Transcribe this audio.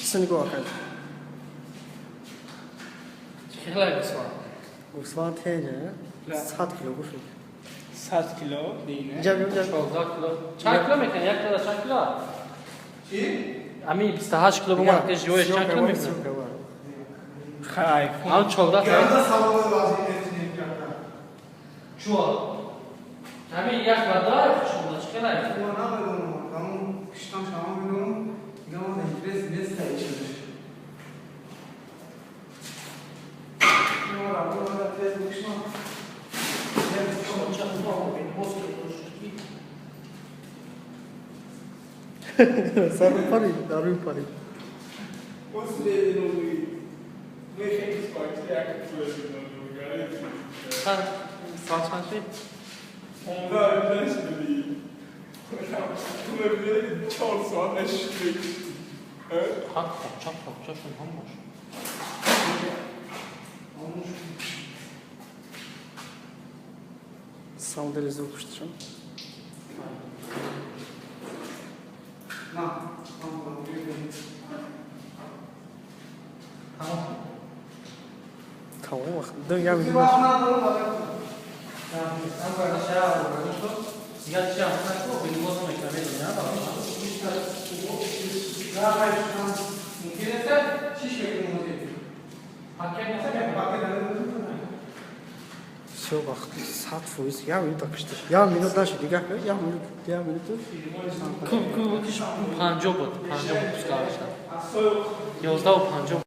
Seni go ahead. Chela guswa. Guswa the je 7 kilo kush. 7 kilo değil. Jab 14 kilo. 4 kilo mekan? 1 kilo 4 kilo. Çi? Ami 28 kilo bu marka joy 4 kilo mekan. Hay. Am 14 kilo. Yanda sağlığı lazım etsin yaprakta. Şu. Abi yak badar şunda çıkana. Bu ne yapıyor onu? Tamam kıştan şama biliyorum. Yalnız ne sayı çalışıyor. Burada tez bakışma. Sarı pari, darı pari. What's the day that we make it spike react to it? Ha, saçma şey. Onlar öğrencileri. Bunları çoğu zaman eşlik. Evet. Ha, çok şun hamur. Sandalye okuşturacağım. Tamam bak. Dön gel bir bak. Все, bak. Saat fuyuz. Ya minut akıştır. Ya minut daha şey. Dikkat et. Ya minut. Ku kish panjo bud, panjo bud skavishta. Yozda o panjo